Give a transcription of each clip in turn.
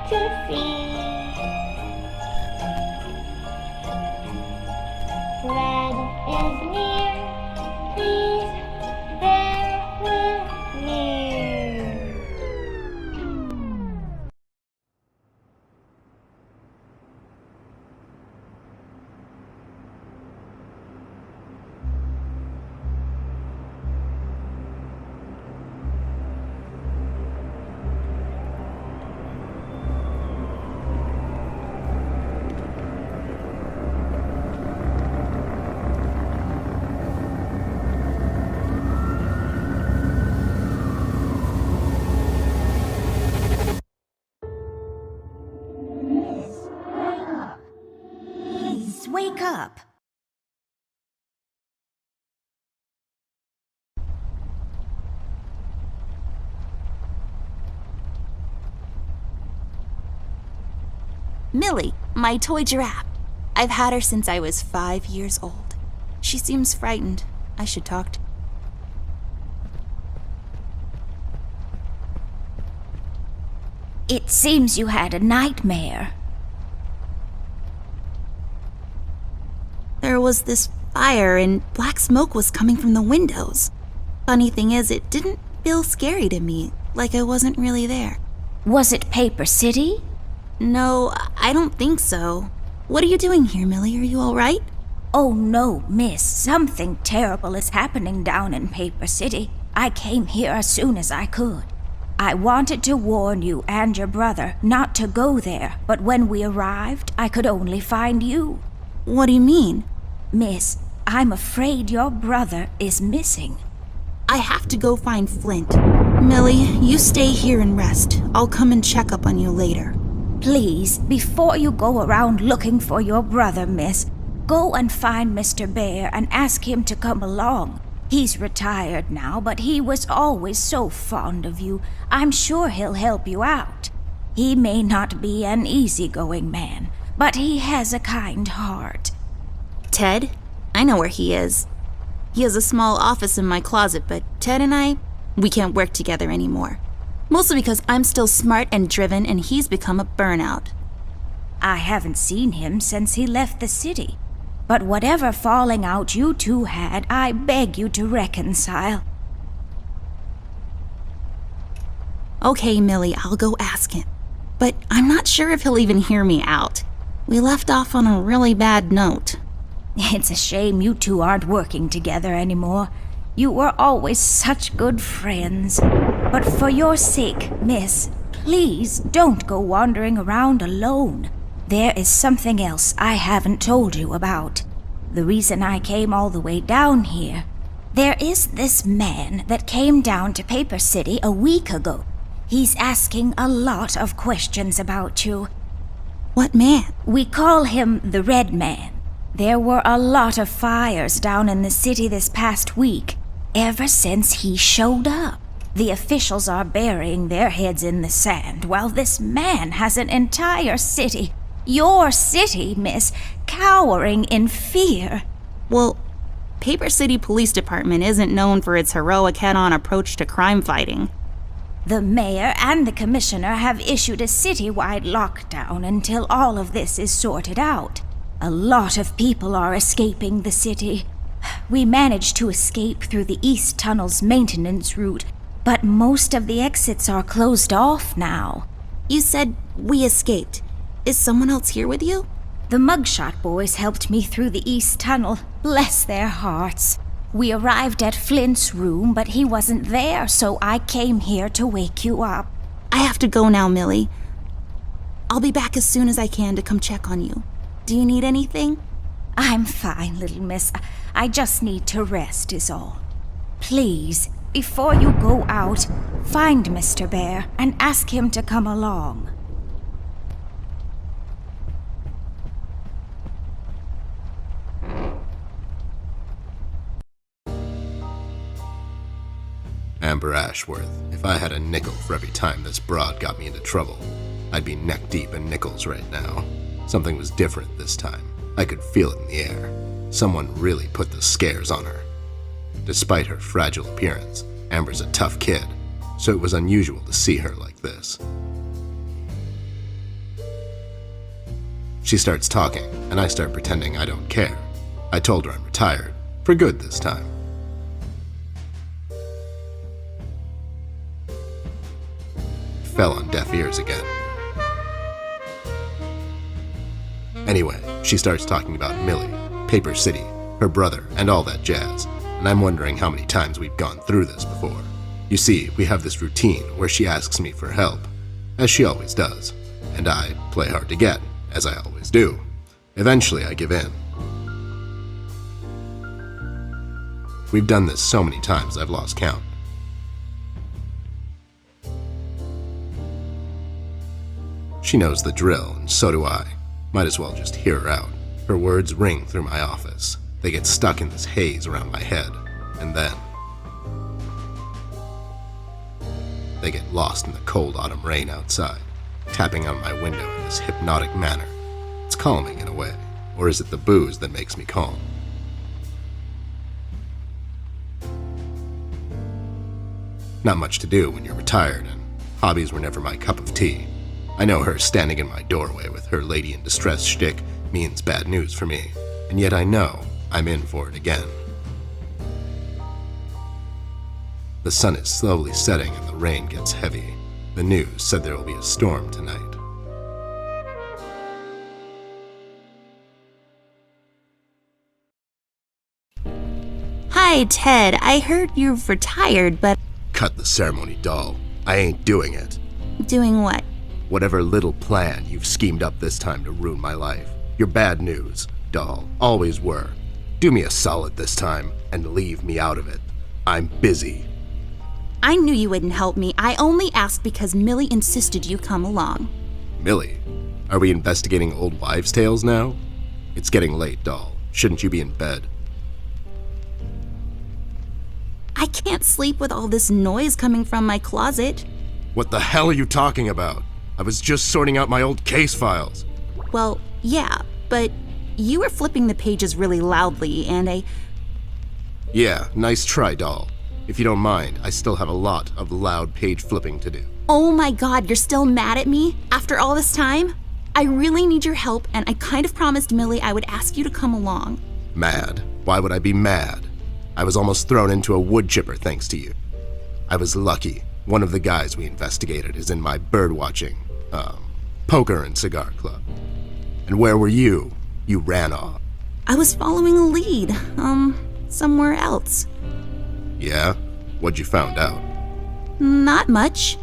to see. Red is near, please bear with me. Please wake up. Millie, my toy giraffe. I've had her since I was 5 years old. She seems frightened. I should talk to her. It seems you had a nightmare. There was this fire and black smoke was coming from the windows. Funny thing is, it didn't feel scary to me, like I wasn't really there. Was it Paper City? No, I don't think so. What are you doing here, Millie? Are you all right? Oh no, miss. Something terrible is happening down in Paper City. I came here as soon as I could. I wanted to warn you and your brother not to go there, but when we arrived, I could only find you. What do you mean? Miss, I'm afraid your brother is missing. I have to go find Flint. Millie, you stay here and rest. I'll come and check up on you later. Please, before you go around looking for your brother, miss, go and find Mr. Bear and ask him to come along. He's retired now, but he was always so fond of you. I'm sure he'll help you out. He may not be an easygoing man, but he has a kind heart. Ted? I know where he is. He has a small office in my closet, but Ted and we can't work together anymore. Mostly because I'm still smart and driven and he's become a burnout. I haven't seen him since he left the city. But whatever falling out you two had, I beg you to reconcile. Okay, Millie, I'll go ask him. But I'm not sure if he'll even hear me out. We left off on a really bad note. It's a shame you two aren't working together anymore. You were always such good friends. But for your sake, miss, please don't go wandering around alone. There is something else I haven't told you about. The reason I came all the way down here. There is this man that came down to Paper City a week ago. He's asking a lot of questions about you. What man? We call him the Red Man. There were a lot of fires down in the city this past week, ever since he showed up. The officials are burying their heads in the sand, while this man has an entire city, your city, miss, cowering in fear. Well, Paper City Police Department isn't known for its heroic head-on approach to crime fighting. The mayor and the commissioner have issued a citywide lockdown until all of this is sorted out. A lot of people are escaping the city. We managed to escape through the East Tunnel's maintenance route, but most of the exits are closed off now. You said we escaped. Is someone else here with you? The Mugshot boys helped me through the East Tunnel, bless their hearts. We arrived at Flint's room, but he wasn't there, so I came here to wake you up. I have to go now, Millie. I'll be back as soon as I can to come check on you. Do you need anything? I'm fine, little miss. I just need to rest is all. Please, before you go out, find Mr. Bear and ask him to come along. Amber Ashworth, if I had a nickel for every time this broad got me into trouble, I'd be neck deep in nickels right now. Something was different this time. I could feel it in the air. Someone really put the scares on her. Despite her fragile appearance, Amber's a tough kid, so it was unusual to see her like this. She starts talking, and I start pretending I don't care. I told her I'm retired, for good this time. Fell on deaf ears again. Anyway, she starts talking about Millie, Paper City, her brother, and all that jazz, and I'm wondering how many times we've gone through this before. You see, we have this routine where she asks me for help, as she always does, and I play hard to get, as I always do. Eventually, I give in. We've done this so many times I've lost count. She knows the drill, and so do I. Might as well just hear her out. Her words ring through my office. They get stuck in this haze around my head, and then they get lost in the cold autumn rain outside, tapping on my window in this hypnotic manner. It's calming in a way, or is it the booze that makes me calm? Not much to do when you're retired, and hobbies were never my cup of tea. I know her standing in my doorway with her lady in distress shtick means bad news for me, and yet I know I'm in for it again. The sun is slowly setting and the rain gets heavy. The news said there will be a storm tonight. Hi, Ted. I heard you've retired, but Cut the ceremony, doll. I ain't doing it. doing what? Whatever little plan you've schemed up this time to ruin my life. You're bad news, doll. Always were. Do me a solid this time and leave me out of it. I'm busy. I knew you wouldn't help me. I only asked because Millie insisted you come along. Millie, are we investigating old wives' tales now? It's getting late, doll. Shouldn't you be in bed? I can't sleep with all this noise coming from my closet. What the hell are you talking about? I was just sorting out my old case files. Well, yeah, but you were flipping the pages really loudly, and Yeah, nice try, doll. If you don't mind, I still have a lot of loud page flipping to do. Oh my god, you're still mad at me? After all this time? I really need your help, and I kind of promised Millie I would ask you to come along. Mad? Why would I be mad? I was almost thrown into a wood chipper thanks to you. I was lucky. One of the guys we investigated is in my birdwatching, poker and cigar club. And where were you? You ran off. I was following a lead, somewhere else. Yeah? What'd you found out? Not much.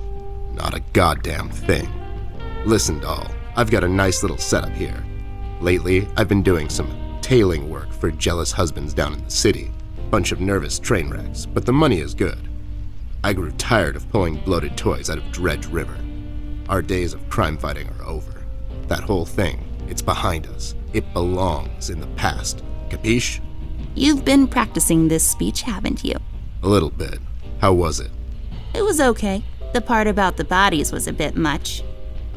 Not a goddamn thing. Listen, doll, I've got a nice little setup here. Lately, I've been doing some tailing work for jealous husbands down in the city. Bunch of nervous train wrecks, but the money is good. I grew tired of pulling bloated toys out of Dredge River. Our days of crime fighting are over. That whole thing, it's behind us. It belongs in the past. Capiche? You've been practicing this speech, haven't you? A little bit. How was it? It was okay. The part about the bodies was a bit much.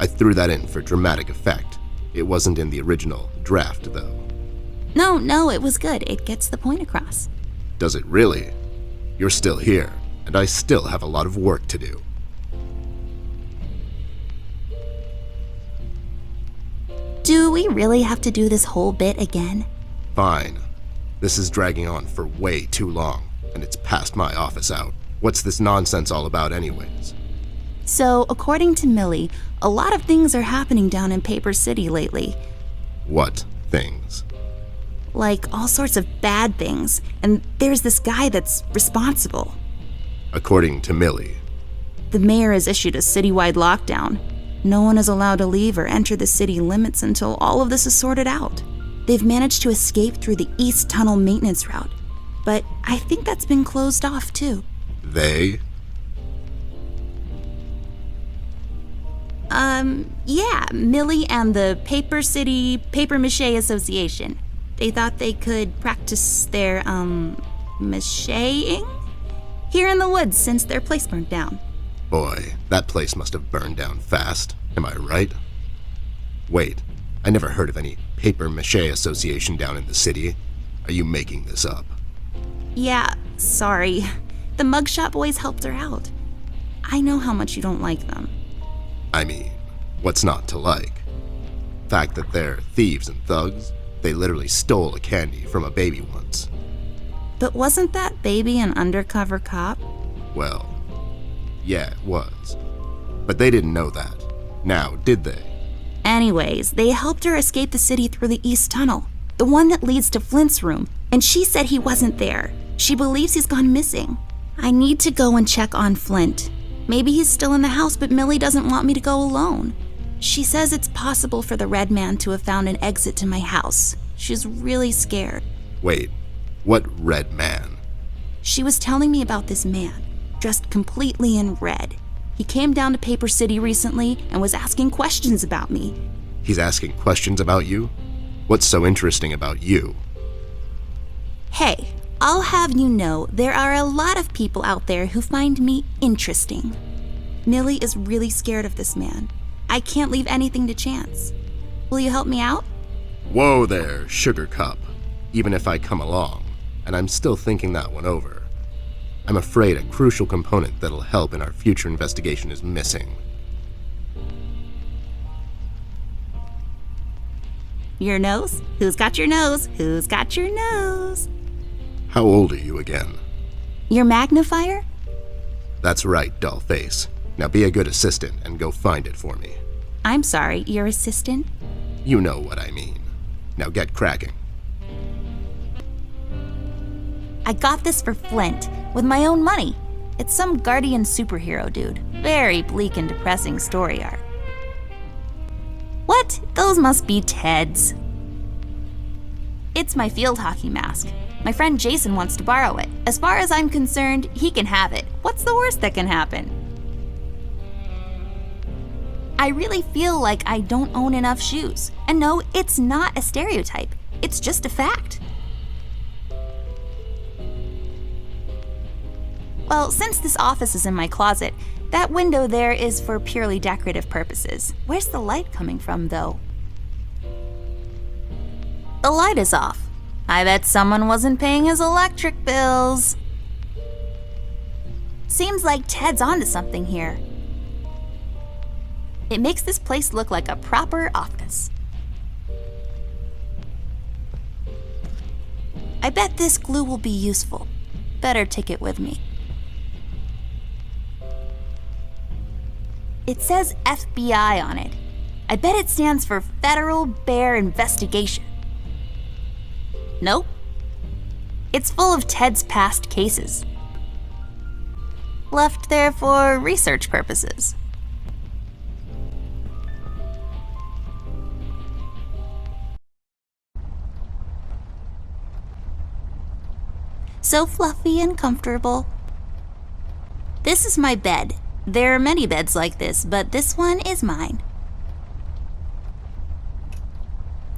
I threw that in for dramatic effect. It wasn't in the original draft, though. No, it was good. It gets the point across. Does it really? You're still here, and I still have a lot of work to do. Do we really have to do this whole bit again? Fine. This is dragging on for way too long, and it's past my office out. What's this nonsense all about anyways? So, according to Millie, a lot of things are happening down in Paper City lately. What things? Like all sorts of bad things, and there's this guy that's responsible. According to Millie. The mayor has issued a citywide lockdown. No one is allowed to leave or enter the city limits until all of this is sorted out. They've managed to escape through the East Tunnel maintenance route, but I think that's been closed off too. They? Yeah, Millie and the Paper City Paper Mache Association. They thought they could practice their, macheing here in the woods since their place burned down. Boy, that place must have burned down fast. Am I right? Wait, I never heard of any Paper Mache Association down in the city. Are you making this up? Yeah, sorry. The mugshot boys helped her out. I know how much you don't like them. I mean, what's not to like? Fact that they're thieves and thugs, they literally stole a candy from a baby once. But wasn't that baby an undercover cop? Well, yeah, it was. But they didn't know that. Now, did they? Anyways, they helped her escape the city through the East Tunnel, the one that leads to Flint's room, and she said he wasn't there. She believes he's gone missing. I need to go and check on Flint. Maybe he's still in the house, but Millie doesn't want me to go alone. She says it's possible for the Red Man to have found an exit to my house. She's really scared. Wait, what Red Man? She was telling me about this man, dressed completely in red. He came down to Paper City recently and was asking questions about me. He's asking questions about you? What's so interesting about you? Hey, I'll have you know there are a lot of people out there who find me interesting. Millie is really scared of this man. I can't leave anything to chance. Will you help me out? Whoa there, Sugar Cup. Even if I come along, and I'm still thinking that one over. I'm afraid a crucial component that'll help in our future investigation is missing. Your nose? Who's got your nose? Who's got your nose? How old are you again? Your magnifier? That's right, doll face. Now be a good assistant and go find it for me. I'm sorry, your assistant? You know what I mean. Now get cracking. I got this for Flint, with my own money. It's some guardian superhero dude. Very bleak and depressing story arc. What? Those must be Ted's. It's my field hockey mask. My friend Jason wants to borrow it. As far as I'm concerned, he can have it. What's the worst that can happen? I really feel like I don't own enough shoes. And no, it's not a stereotype. It's just a fact. Well, since this office is in my closet, that window there is for purely decorative purposes. Where's the light coming from, though? The light is off. I bet someone wasn't paying his electric bills. Seems like Ted's onto something here. It makes this place look like a proper office. I bet this glue will be useful. Better take it with me. It says FBI on it. I bet it stands for Federal Bear Investigation. Nope. It's full of Ted's past cases. Left there for research purposes. So fluffy and comfortable. This is my bed. There are many beds like this, but this one is mine.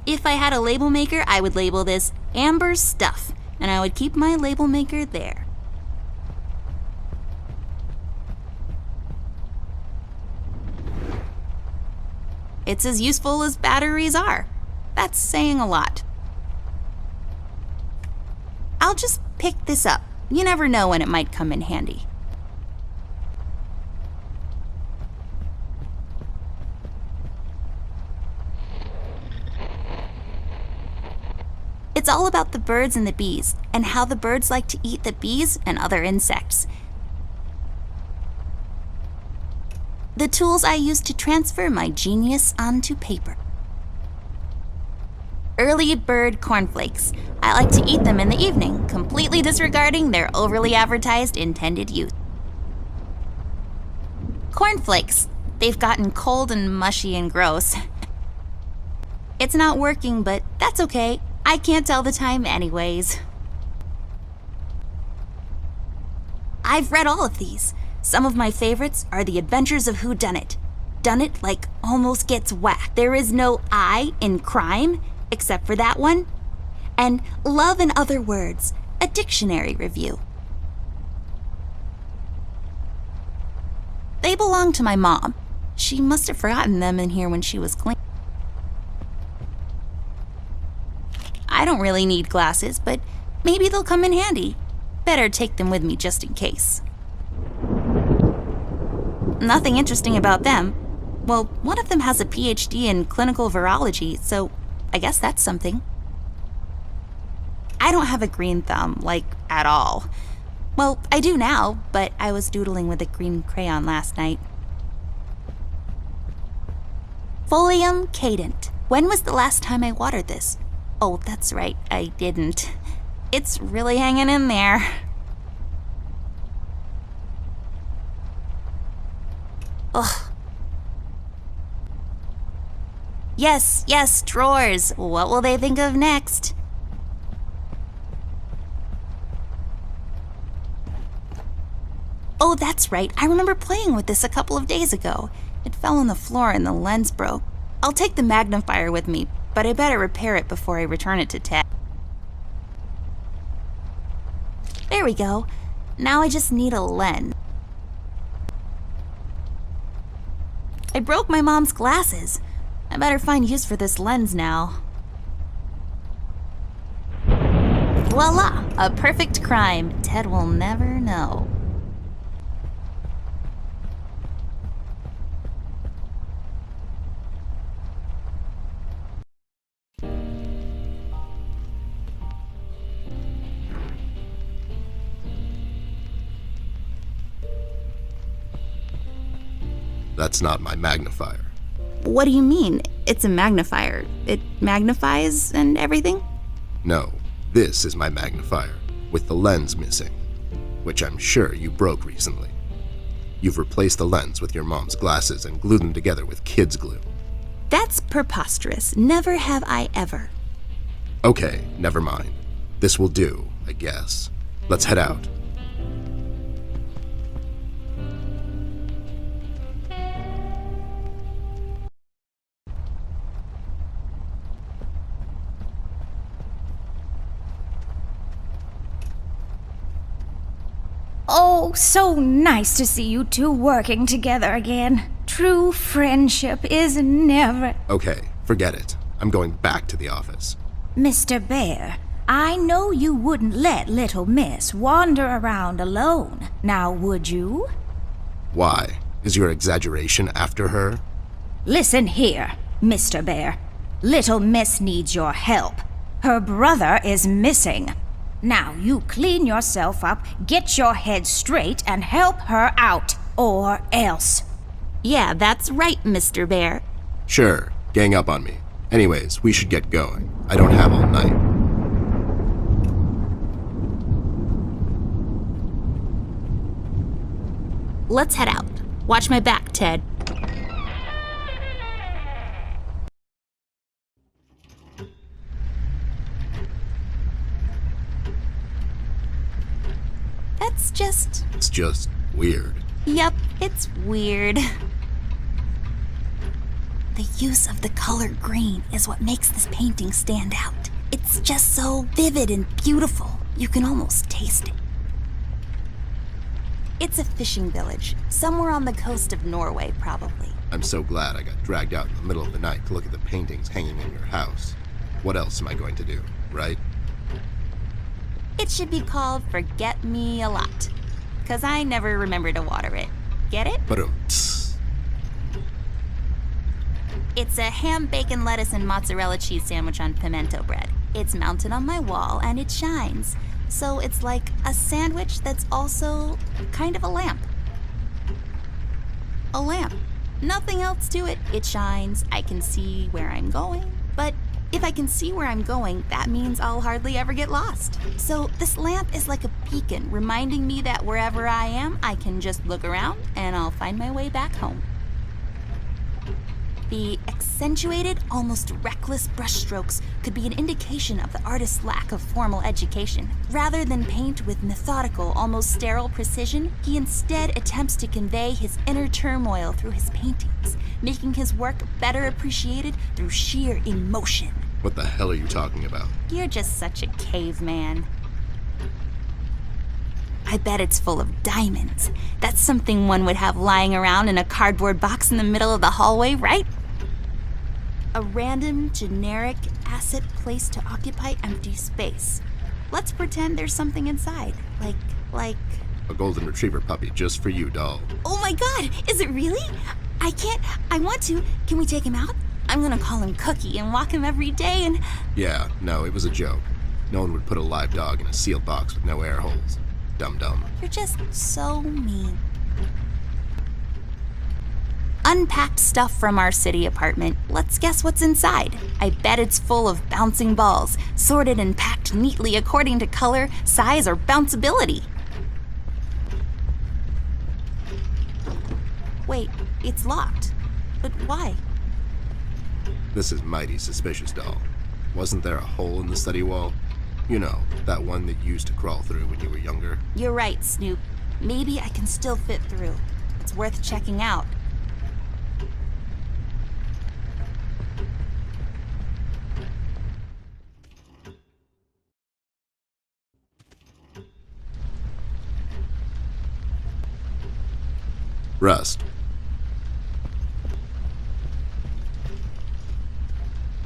If I had a label maker, I would label this Amber's Stuff, and I would keep my label maker there. It's as useful as batteries are. That's saying a lot. I'll just pick this up. You never know when it might come in handy. It's all about the birds and the bees, and how the birds like to eat the bees and other insects. The tools I use to transfer my genius onto paper. Early bird cornflakes. I like to eat them in the evening, completely disregarding their overly advertised intended use. Cornflakes. They've gotten cold and mushy and gross. It's not working, but that's okay. I can't tell the time anyways. I've read all of these. Some of my favorites are The Adventures of Whodunit. Dunnit like almost gets whacked. There is no I in crime, except for that one. And Love and Other Words, a dictionary review. They belong to my mom. She must have forgotten them in here when she was cleaning. I don't really need glasses, but maybe they'll come in handy. Better take them with me just in case. Nothing interesting about them. Well, one of them has a PhD in clinical virology, so I guess that's something. I don't have a green thumb, like, at all. Well, I do now, but I was doodling with a green crayon last night. Folium cadent. When was the last time I watered this? Oh, that's right, I didn't. It's really hanging in there. Ugh. Yes, drawers. What will they think of next? Oh, that's right. I remember playing with this a couple of days ago. It fell on the floor and the lens broke. I'll take the magnifier with me, but I better repair it before I return it to Ted. There we go. Now I just need a lens. I broke my mom's glasses. I better find use for this lens now. Voila! A perfect crime. Ted will never know. That's not my magnifier. What do you mean? It's a magnifier. It magnifies and everything? No, this is my magnifier, with the lens missing, which I'm sure you broke recently. You've replaced the lens with your mom's glasses and glued them together with kids' glue. That's preposterous. Never have I ever. Okay, never mind. This will do, I guess. Let's head out. Oh, so nice to see you two working together again. True friendship is never... Okay, forget it. I'm going back to the office. Mr. Bear, I know you wouldn't let little miss wander around alone. Now, would you? Why? Is your exaggeration after her? Listen here, Mr. Bear. Little miss needs your help. Her brother is missing. Now you clean yourself up, get your head straight, and help her out, or else. Yeah, that's right, Mr. Bear. Sure, gang up on me. Anyways, we should get going. I don't have all night. Let's head out. Watch my back, Ted. It's just weird. Yep, it's weird. The use of the color green is what makes this painting stand out. It's just so vivid and beautiful. You can almost taste it. It's a fishing village, somewhere on the coast of Norway, probably. I'm so glad I got dragged out in the middle of the night to look at the paintings hanging in your house. What else am I going to do, right? It should be called Forget Me a Lot, 'cause I never remember to water it. Get it? But It's a ham, bacon, lettuce, and mozzarella cheese sandwich on pimento bread. It's mounted on my wall and it shines. So it's like a sandwich that's also kind of a lamp. A lamp. Nothing else to it. It shines. I can see where I'm going. But if I can see where I'm going, that means I'll hardly ever get lost. So this lamp is like a beacon, reminding me that wherever I am, I can just look around and I'll find my way back home. The accentuated, almost reckless brushstrokes could be an indication of the artist's lack of formal education. Rather than paint with methodical, almost sterile precision, he instead attempts to convey his inner turmoil through his paintings, making his work better appreciated through sheer emotion. what the hell are you talking about? You're just such a caveman. I bet it's full of diamonds. That's something one would have lying around in a cardboard box in the middle of the hallway, right? A random, generic asset placed to occupy empty space. Let's pretend there's something inside. Like... A golden retriever puppy just for you, doll. Oh my god, is it really? I can't. I want to. Can we take him out? I'm gonna call him Cookie and walk him every day and... Yeah, no, it was a joke. No one would put a live dog in a sealed box with no air holes. Dum-dum. You're just so mean. Unpacked stuff from our city apartment. Let's guess what's inside. I bet it's full of bouncing balls, sorted and packed neatly according to color, size, or bounceability. Wait, it's locked. But why? This is mighty suspicious, doll. Wasn't there a hole in the study wall? You know, that one that you used to crawl through when you were younger? You're right, Snoop. Maybe I can still fit through. It's worth checking out. Rust.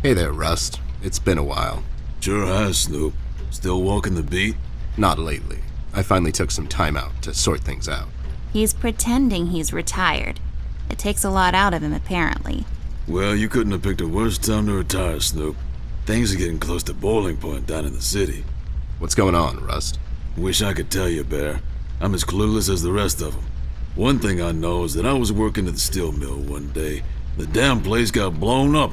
Hey there, Rust. It's been a while. Sure has, Snoop. Still walking the beat? Not lately. I finally took some time out to sort things out. He's pretending he's retired. It takes a lot out of him, apparently. Well, you couldn't have picked a worse time to retire, Snoop. Things are getting close to boiling point down in the city. What's going on, Rust? Wish I could tell you, Bear. I'm as clueless as the rest of them. One thing I know is that I was working at the steel mill one day. The damn place got blown up.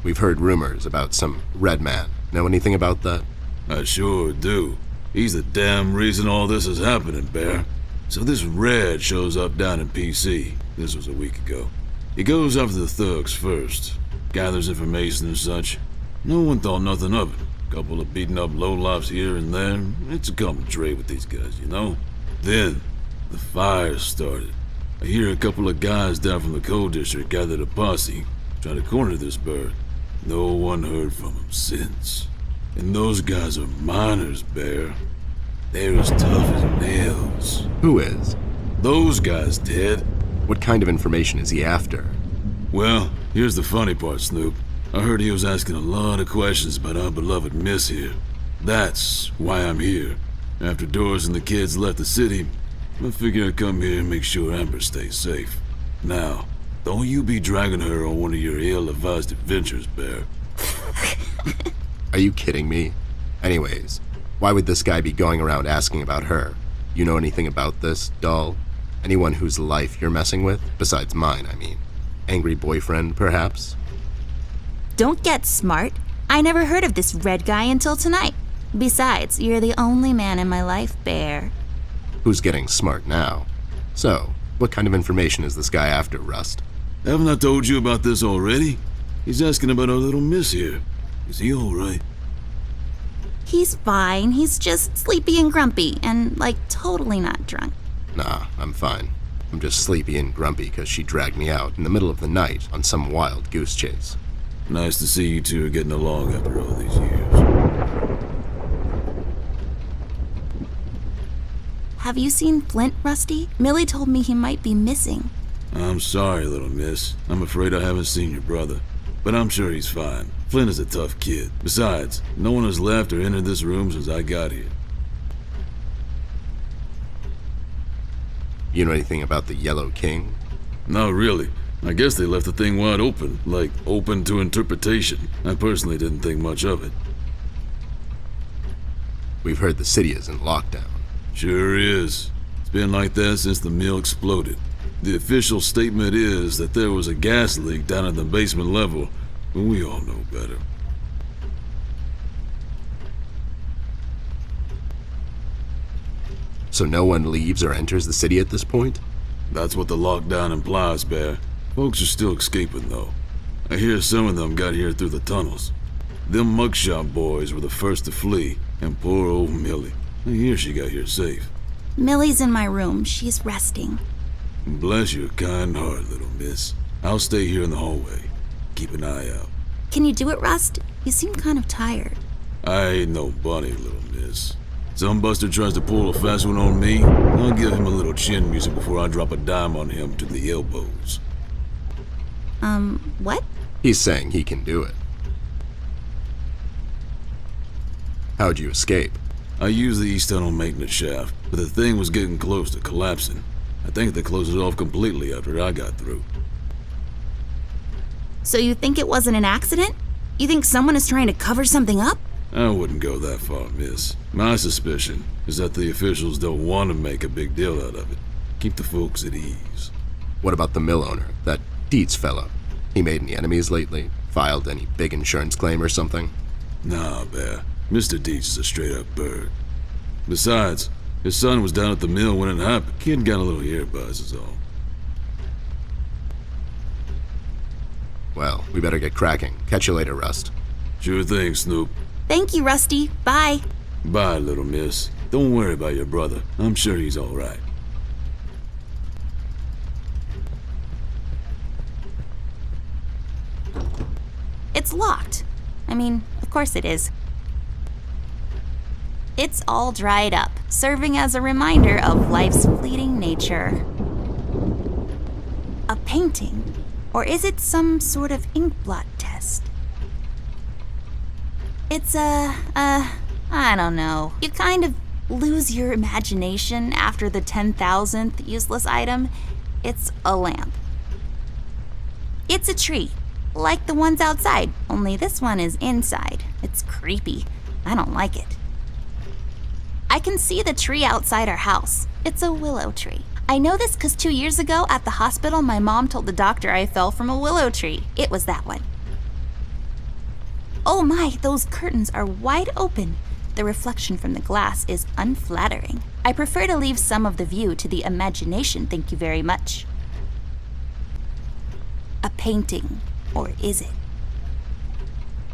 We've heard rumors about some red man. Know anything about that? I sure do. He's the damn reason all this is happening, Bear. So this Red shows up down in PC. This was a week ago. He goes after the thugs first. Gathers information and such. No one thought nothing of it. Couple of beaten up lowlifes here and there. It's a common trait with these guys, you know? Then, the fire started. I hear a couple of guys down from the coal district gathered a posse, try to corner this bird. No one heard from him since. And those guys are miners, Bear. They're as tough as nails. Who is? Those guys, Ted. What kind of information is he after? Well, here's the funny part, Snoop. I heard he was asking a lot of questions about our beloved Miss here. That's why I'm here. After Doris and the kids left the city, I figured I'd come here and make sure Amber stays safe. Now, don't you be dragging her on one of your ill-advised adventures, Bear. Are you kidding me? Anyways, why would this guy be going around asking about her? You know anything about this, doll? Anyone whose life you're messing with? Besides mine, I mean. Angry boyfriend, perhaps? Don't get smart. I never heard of this Red guy until tonight. Besides, you're the only man in my life, Bear. Who's getting smart now? So, what kind of information is this guy after, Rust? Haven't I told you about this already? He's asking about our little Miss here. Is he alright? He's fine. He's just sleepy and grumpy and, like, totally not drunk. Nah, I'm fine. I'm just sleepy and grumpy because she dragged me out in the middle of the night on some wild goose chase. Nice to see you two are getting along after all these years. Have you seen Flint, Rusty? Millie told me he might be missing. I'm sorry, little miss. I'm afraid I haven't seen your brother. But I'm sure he's fine. Flint is a tough kid. Besides, no one has left or entered this room since I got here. You know anything about the Yellow King? Not really. I guess they left the thing wide open, like open to interpretation. I personally didn't think much of it. We've heard the city is in lockdown. Sure is. It's been like that since the mill exploded. The official statement is that there was a gas leak down at the basement level, but we all know better. So no one leaves or enters the city at this point? That's what the lockdown implies, Bear. Folks are still escaping, though. I hear some of them got here through the tunnels. Them mugshot boys were the first to flee, and poor old Millie. I hear she got here safe. Millie's in my room. She's resting. Bless your kind heart, little miss. I'll stay here in the hallway. Keep an eye out. Can you do it, Rust? You seem kind of tired. I ain't no bunny, little miss. Some buster tries to pull a fast one on me, I'll give him a little chin music before I drop a dime on him to the elbows. What? He's saying he can do it. How'd you escape? I used the east tunnel maintenance shaft, but the thing was getting close to collapsing. I think they closed it off completely after I got through. So you think it wasn't an accident? You think someone is trying to cover something up? I wouldn't go that far, miss. My suspicion is that the officials don't want to make a big deal out of it. Keep the folks at ease. What about the mill owner, that Dietz fellow? He made any enemies lately? Filed any big insurance claim or something? Nah, Bear. Mr. Dietz is a straight-up bird. Besides, his son was down at the mill when it happened. Kid got a little ear buzz is all. Well, we better get cracking. Catch you later, Rust. Sure thing, Snoop. Thank you, Rusty. Bye. Bye, little miss. Don't worry about your brother. I'm sure he's all right. It's locked. I mean, of course it is. It's all dried up, serving as a reminder of life's fleeting nature. A painting? Or is it some sort of ink blot test? It's I don't know. You kind of lose your imagination after the 10,000th useless item. It's a lamp. It's a tree, like the ones outside, only this one is inside. It's creepy. I don't like it. I can see the tree outside our house. It's a willow tree. I know this because 2 years ago at the hospital, my mom told the doctor I fell from a willow tree. It was that one. Oh my, those curtains are wide open. The reflection from the glass is unflattering. I prefer to leave some of the view to the imagination, thank you very much. A painting, or is it?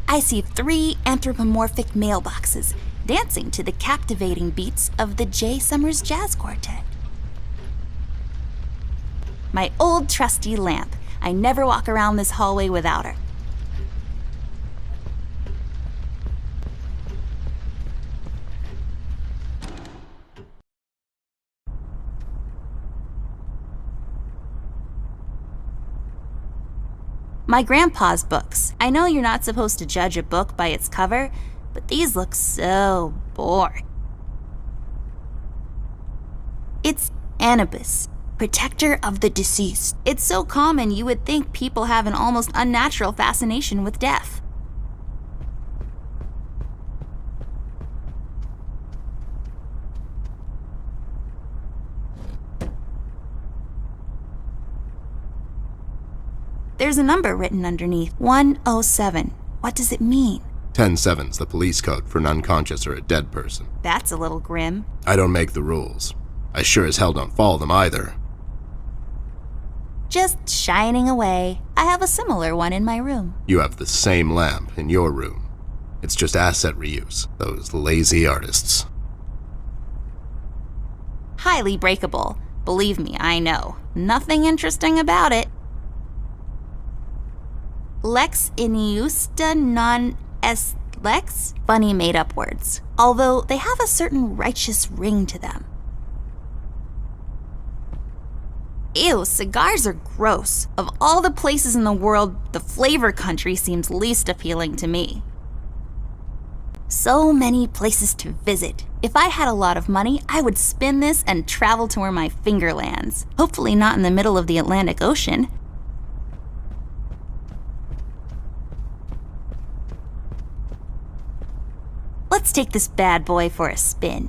I see 3 anthropomorphic mailboxes dancing to the captivating beats of the J. Summers Jazz Quartet. My old trusty lamp. I never walk around this hallway without her. My grandpa's books. I know you're not supposed to judge a book by its cover, but these look so boring. It's Anubis, protector of the deceased. It's so common you would think people have an almost unnatural fascination with death. There's a number written underneath, 107. What does it mean? 10-7's the police code for an unconscious or a dead person. That's a little grim. I don't make the rules. I sure as hell don't follow them either. Just shining away. I have a similar one in my room. You have the same lamp in your room. It's just asset reuse, those lazy artists. Highly breakable. Believe me, I know. Nothing interesting about it. Lex iniusta non est lex? Funny made-up words. Although they have a certain righteous ring to them. Ew, cigars are gross. Of all the places in the world, the flavor country seems least appealing to me. So many places to visit. If I had a lot of money, I would spin this and travel to where my finger lands. Hopefully not in the middle of the Atlantic Ocean. Let's take this bad boy for a spin.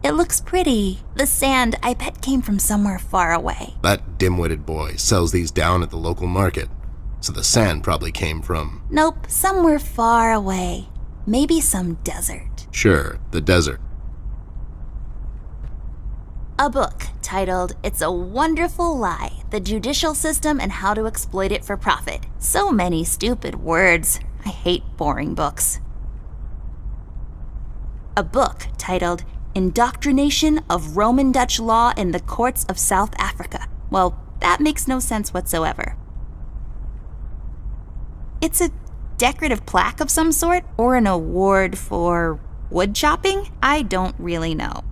It looks pretty. The sand, I bet, came from somewhere far away. That dim-witted boy sells these down at the local market. So the sand probably came from... Nope, somewhere far away. Maybe some desert. Sure, the desert. A book titled It's a Wonderful Lie, The Judicial System and How to Exploit It for Profit. So many stupid words. I hate boring books. A book titled Indoctrination of Roman Dutch Law in the Courts of South Africa. Well, that makes no sense whatsoever. It's a decorative plaque of some sort, or an award for wood chopping? I don't really know.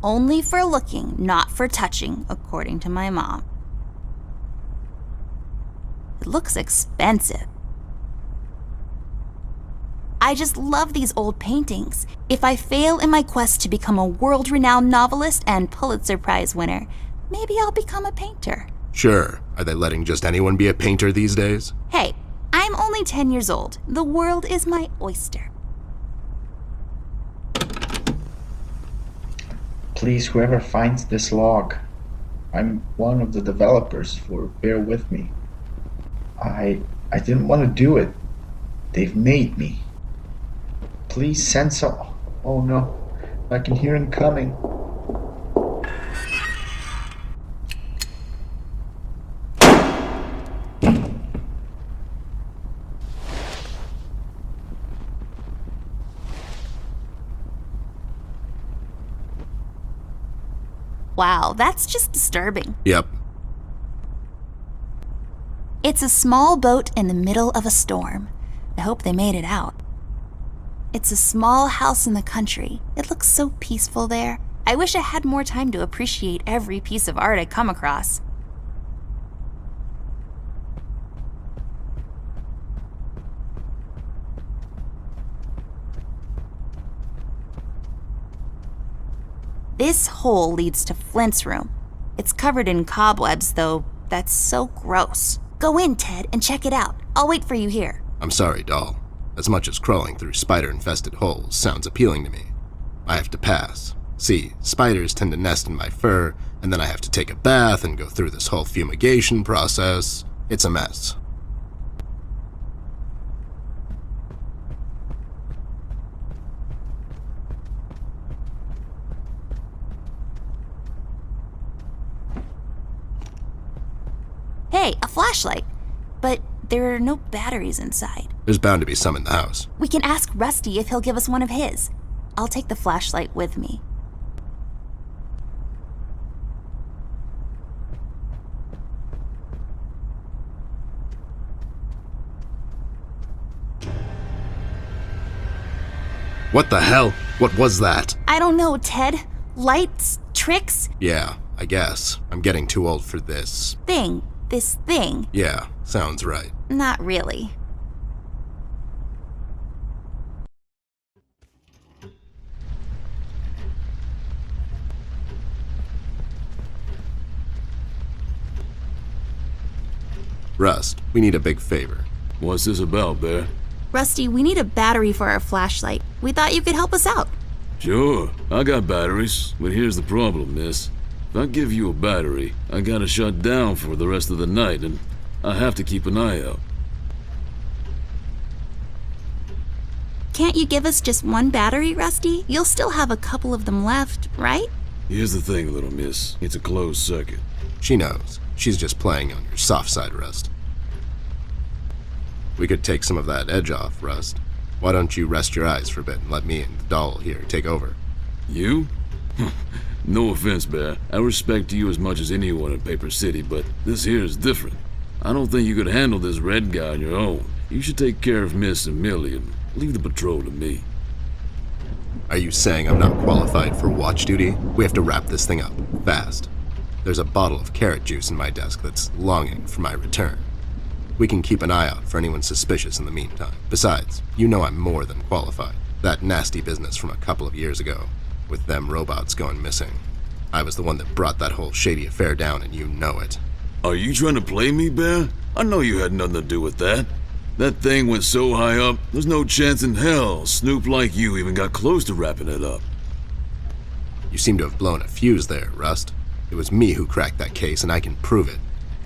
Only for looking, not for touching, according to my mom. It looks expensive. I just love these old paintings. If I fail in my quest to become a world-renowned novelist and Pulitzer Prize winner, maybe I'll become a painter. Sure. Are they letting just anyone be a painter these days? Hey, I'm only 10 years old. The world is my oyster. Please, whoever finds this log, I'm one of the developers, bear with me. I didn't want to do it. They've made me. Please send some. Oh no, I can hear him coming. Wow, that's just disturbing. Yep. It's a small boat in the middle of a storm. I hope they made it out. It's a small house in the country. It looks so peaceful there. I wish I had more time to appreciate every piece of art I come across. This hole leads to Flint's room. It's covered in cobwebs, though. That's so gross. Go in, Ted, and check it out. I'll wait for you here. I'm sorry, doll. As much as crawling through spider-infested holes sounds appealing to me, I have to pass. See, spiders tend to nest in my fur, and then I have to take a bath and go through this whole fumigation process. It's a mess. Hey, a flashlight. But there are no batteries inside. There's bound to be some in the house. We can ask Rusty if he'll give us one of his. I'll take the flashlight with me. What the hell? What was that? I don't know, Ted. Lights? Tricks? Yeah, I guess. I'm getting too old for this. This thing. Yeah, sounds right. Not really. Rust, we need a big favor. What's this about, Bear? Rusty, we need a battery for our flashlight. We thought you could help us out. Sure, I got batteries, but here's the problem, miss. If I give you a battery, I gotta shut down for the rest of the night, and I have to keep an eye out. Can't you give us just one battery, Rusty? You'll still have a couple of them left, right? Here's the thing, little miss. It's a closed circuit. She knows. She's just playing on your soft side, Rust. We could take some of that edge off, Rust. Why don't you rest your eyes for a bit and let me and the doll here take over? You? No offense, Bear. I respect you as much as anyone in Paper City, but this here is different. I don't think you could handle this red guy on your own. You should take care of Miss and Millie and leave the patrol to me. Are you saying I'm not qualified for watch duty? We have to wrap this thing up, fast. There's a bottle of carrot juice in my desk that's longing for my return. We can keep an eye out for anyone suspicious in the meantime. Besides, you know I'm more than qualified. That nasty business from a couple of years ago, with them robots going missing. I was the one that brought that whole shady affair down, and you know it. Are you trying to play me, Bear? I know you had nothing to do with that. That thing went so high up, there's no chance in hell Snoop like you even got close to wrapping it up. You seem to have blown a fuse there, Rust. It was me who cracked that case, and I can prove it.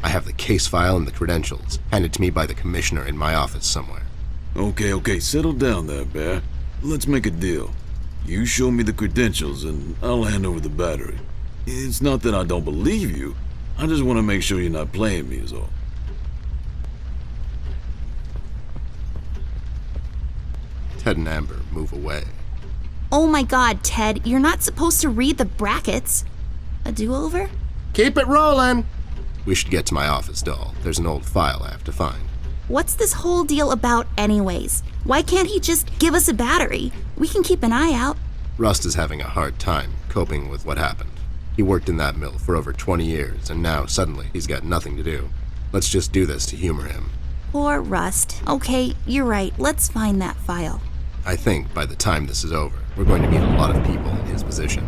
I have the case file and the credentials, handed to me by the commissioner in my office somewhere. Okay, settle down there, Bear. Let's make a deal. You show me the credentials, and I'll hand over the battery. It's not that I don't believe you. I just want to make sure you're not playing me is all. Ted and Amber move away. Oh my god, Ted, you're not supposed to read the brackets. A do-over? Keep it rolling! We should get to my office, doll. There's an old file I have to find. What's this whole deal about anyways? Why can't he just give us a battery? We can keep an eye out. Rust is having a hard time coping with what happened. He worked in that mill for over 20 years, and now suddenly he's got nothing to do. Let's just do this to humor him. Poor Rust. Okay, you're right. Let's find that file. I think by the time this is over, we're going to meet a lot of people in his position.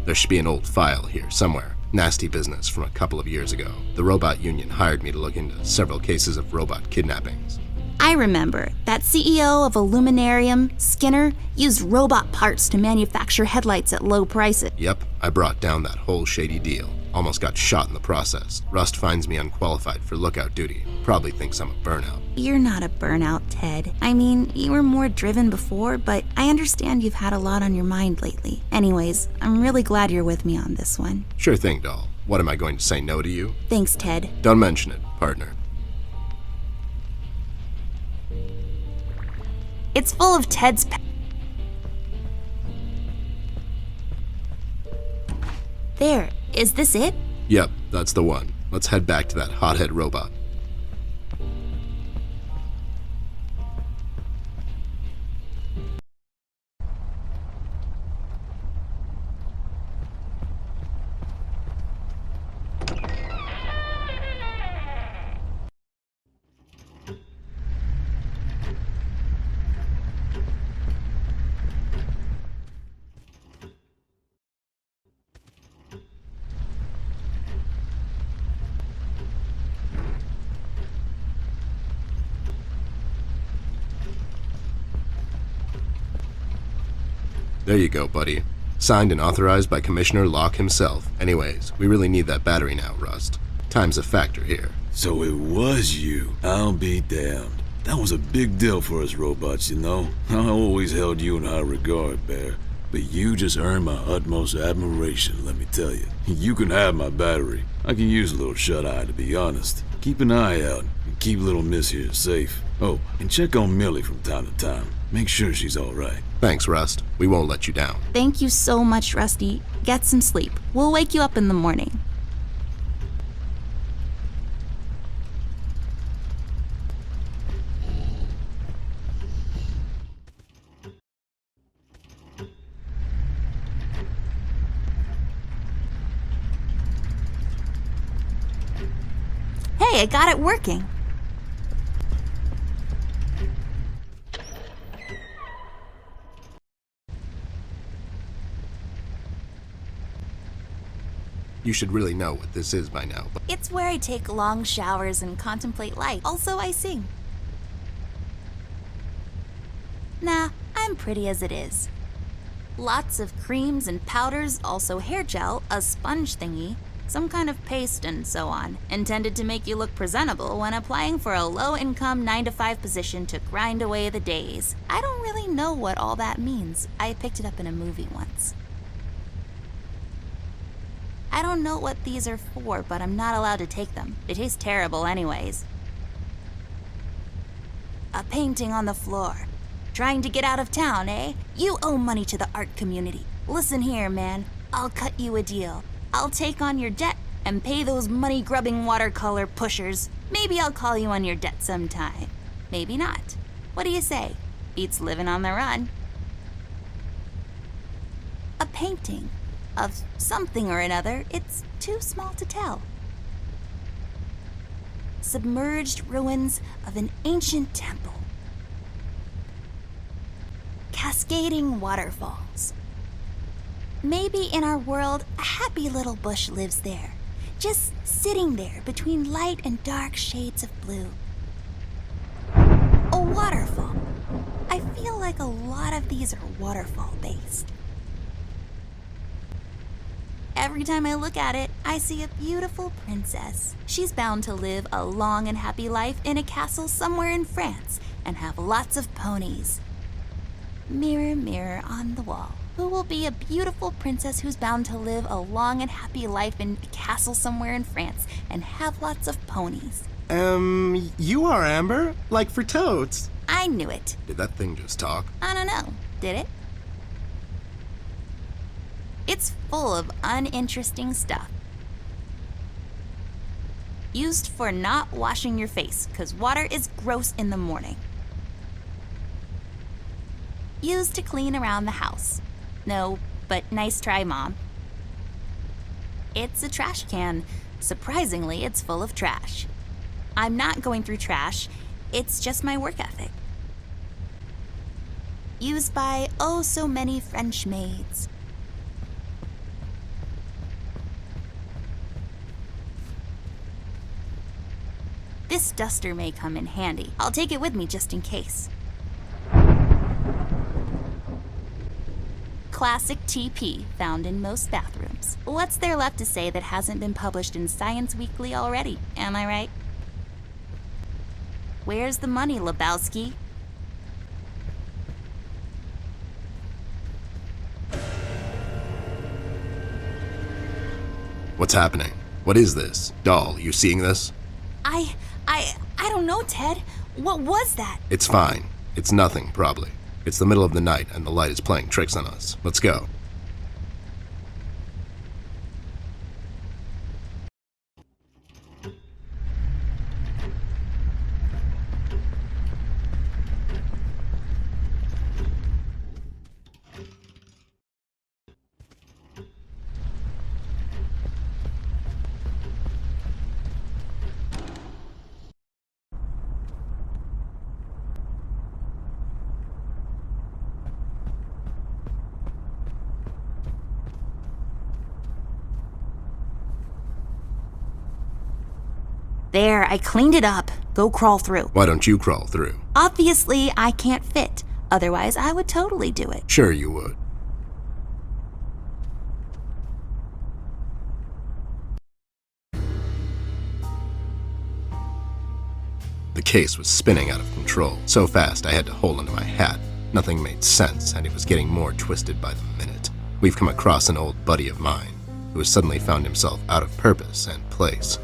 There should be an old file here somewhere. Nasty business from a couple of years ago. The robot union hired me to look into several cases of robot kidnappings. I remember that CEO of Illuminarium, Skinner, used robot parts to manufacture headlights at low prices. Yep, I brought down that whole shady deal. Almost got shot in the process. Rust finds me unqualified for lookout duty. Probably thinks I'm a burnout. You're not a burnout, Ted. I mean, you were more driven before, but I understand you've had a lot on your mind lately. Anyways, I'm really glad you're with me on this one. Sure thing, doll. What, am I going to say no to you? Thanks, Ted. Don't mention it, partner. It's full of Ted's There, is this it? Yep, that's the one. Let's head back to that hothead robot. There you go, buddy. Signed and authorized by Commissioner Locke himself. Anyways, we really need that battery now, Rust. Time's a factor here. So it was you. I'll be damned. That was a big deal for us robots, you know. I always held you in high regard, Bear. But you just earned my utmost admiration, let me tell you. You can have my battery. I can use a little shut-eye, to be honest. Keep an eye out and keep little Miss here safe. Oh, and check on Millie from time to time. Make sure she's all right. Thanks, Rust. We won't let you down. Thank you so much, Rusty. Get some sleep. We'll wake you up in the morning. Hey, I got it working. You should really know what this is by now, but It's where I take long showers and contemplate life. Also, I sing. Nah, I'm pretty as it is. Lots of creams and powders, also hair gel, a sponge thingy, some kind of paste, and so on, intended to make you look presentable when applying for a low-income 9-to-5 position to grind away the days. I don't really know what all that means. I picked it up in a movie once. I don't know what these are for, but I'm not allowed to take them. They taste terrible anyways. A painting on the floor. Trying to get out of town, eh? You owe money to the art community. Listen here, man. I'll cut you a deal. I'll take on your debt and pay those money-grubbing watercolor pushers. Maybe I'll call you on your debt sometime. Maybe not. What do you say? Beats living on the run. A painting of something or another. It's too small to tell. Submerged ruins of an ancient temple. Cascading waterfalls. Maybe in our world, a happy little bush lives there, just sitting there between light and dark shades of blue. A waterfall. I feel like a lot of these are waterfall-based. Every time I look at it, I see a beautiful princess. She's bound to live a long and happy life in a castle somewhere in France and have lots of ponies. Mirror, mirror on the wall, who will be a beautiful princess who's bound to live a long and happy life in a castle somewhere in France and have lots of ponies? You are, Amber. Like for totes. I knew it. Did that thing just talk? I don't know. Did it? It's full of uninteresting stuff. Used for not washing your face, 'cause water is gross in the morning. Used to clean around the house. No, but nice try, Mom. It's a trash can. Surprisingly, it's full of trash. I'm not going through trash. It's just my work ethic. Used by oh so many French maids. This duster may come in handy. I'll take it with me just in case. Classic TP found in most bathrooms. What's there left to say that hasn't been published in Science Weekly already? Am I right? Where's the money, Lebowski? What's happening? What is this? Doll, you seeing this? I don't know, Ted. What was that? It's fine. It's nothing, probably. It's the middle of the night and the light is playing tricks on us. Let's go. There, I cleaned it up. Go crawl through. Why don't you crawl through? Obviously, I can't fit. Otherwise, I would totally do it. Sure you would. The case was spinning out of control. So fast I had to hold onto my hat. Nothing made sense, and it was getting more twisted by the minute. We've come across an old buddy of mine who has suddenly found himself out of purpose and place.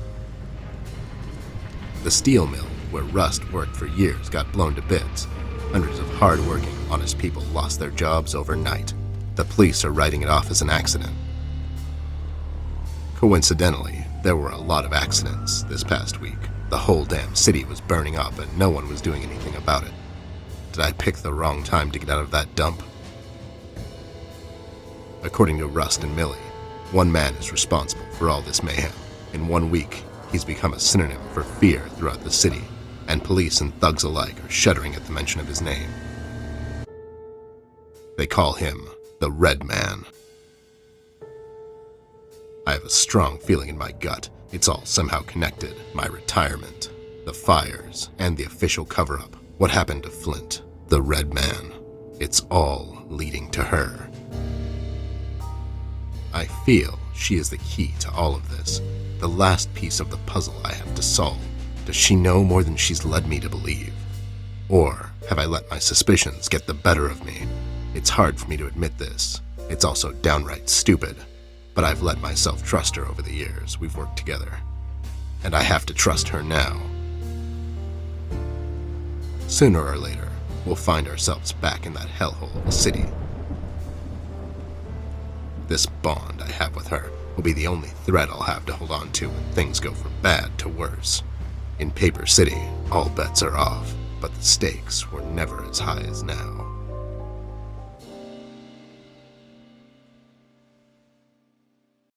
The steel mill, where Rust worked for years, got blown to bits. Hundreds of hard-working, honest people lost their jobs overnight. The police are writing it off as an accident. Coincidentally, there were a lot of accidents this past week. The whole damn city was burning up and no one was doing anything about it. Did I pick the wrong time to get out of that dump? According to Rust and Millie, one man is responsible for all this mayhem. In 1 week, he's become a synonym for fear throughout the city, and police and thugs alike are shuddering at the mention of his name. They call him the Red Man. I have a strong feeling in my gut. It's all somehow connected. My retirement, the fires, and the official cover-up. What happened to Flint, the Red Man? It's all leading to her. I feel she is the key to all of this. The last piece of the puzzle I have to solve. Does she know more than she's led me to believe? Or have I let my suspicions get the better of me? It's hard for me to admit this. It's also downright stupid. But I've let myself trust her over the years we've worked together. And I have to trust her now. Sooner or later, we'll find ourselves back in that hellhole of a city. This bond I have with her will be the only thread I'll have to hold on to when things go from bad to worse. In Paper City, all bets are off, but the stakes were never as high as now.